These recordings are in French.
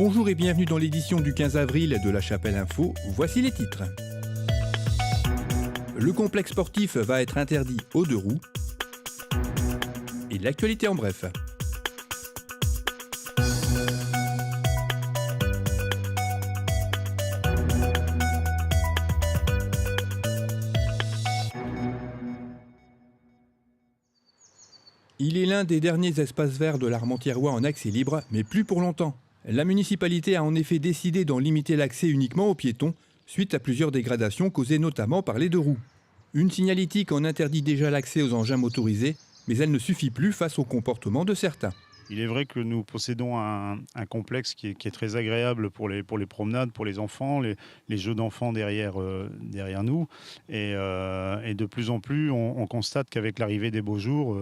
Bonjour et bienvenue dans l'édition du 15 avril de La Chapelle Info. Voici les titres. Le complexe sportif va être interdit aux 2 roues. Et l'actualité en bref. Il est l'un des derniers espaces verts de l'Armentiérois en accès libre, mais plus pour longtemps. La municipalité a en effet décidé d'en limiter l'accès uniquement aux piétons, suite à plusieurs dégradations causées notamment par les 2 roues. Une signalétique en interdit déjà l'accès aux engins motorisés, mais elle ne suffit plus face au comportement de certains. Il est vrai que nous possédons un complexe qui est très agréable pour les promenades, pour les enfants, les jeux d'enfants derrière nous. Et de plus en plus, on constate qu'avec l'arrivée des beaux jours,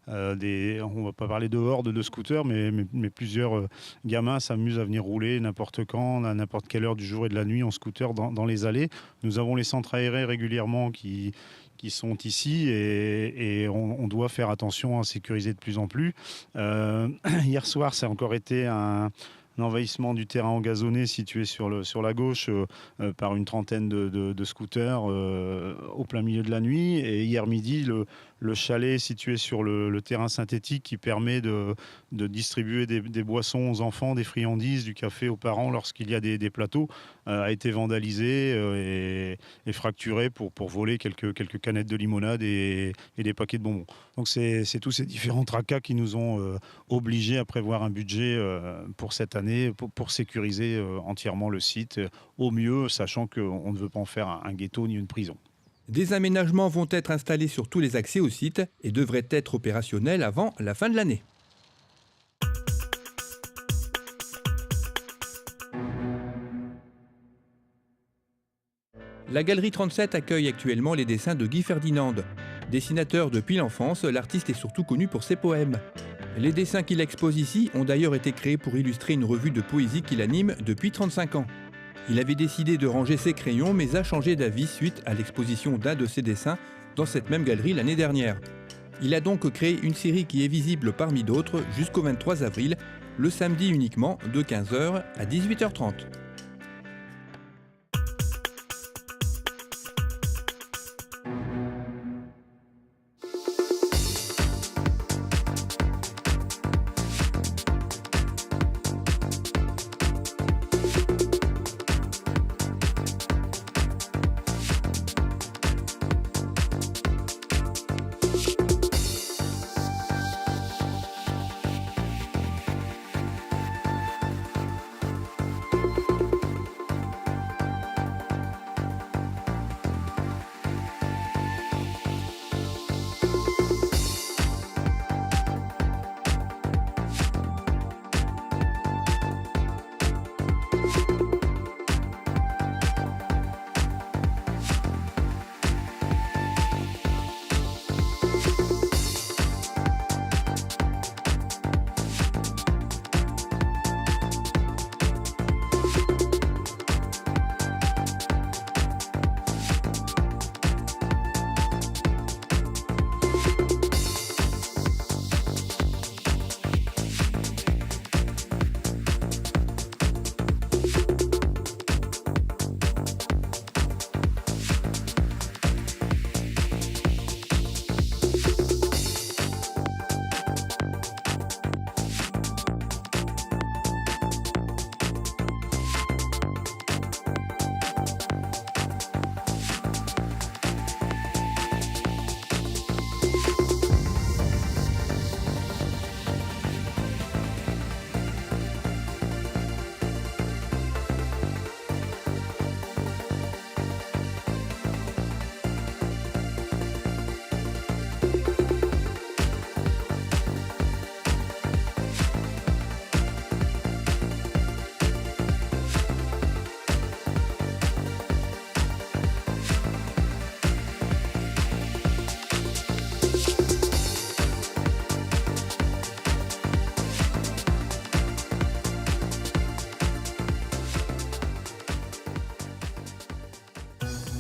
on ne va pas parler de hordes de scooters, mais plusieurs gamins s'amusent à venir rouler n'importe quand, à n'importe quelle heure du jour et de la nuit en scooter dans les allées. Nous avons les centres aérés régulièrement qui sont ici et on doit faire attention à sécuriser de plus en plus. Hier soir, ça a encore été un envahissement du terrain engazonné situé sur la gauche par une trentaine de scooters au plein milieu de la nuit. Et hier midi, le chalet situé sur le terrain synthétique qui permet de distribuer des boissons aux enfants, des friandises, du café aux parents lorsqu'il y a des plateaux, a été vandalisé et fracturé pour voler quelques canettes de limonade et des paquets de bonbons. Donc c'est tous ces différents tracas qui nous ont obligés à prévoir un budget pour cette année pour sécuriser entièrement le site au mieux, sachant qu'on ne veut pas en faire un ghetto ni une prison. Des aménagements vont être installés sur tous les accès au site et devraient être opérationnels avant la fin de l'année. La Galerie 37 accueille actuellement les dessins de Guy Ferdinand. Dessinateur depuis l'enfance, l'artiste est surtout connu pour ses poèmes. Les dessins qu'il expose ici ont d'ailleurs été créés pour illustrer une revue de poésie qu'il anime depuis 35 ans. Il avait décidé de ranger ses crayons mais a changé d'avis suite à l'exposition d'un de ses dessins dans cette même galerie l'année dernière. Il a donc créé une série qui est visible parmi d'autres jusqu'au 23 avril, le samedi uniquement de 15h à 18h30.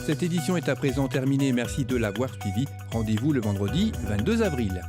Cette édition est à présent terminée, merci de l'avoir suivi. Rendez-vous le vendredi 22 avril.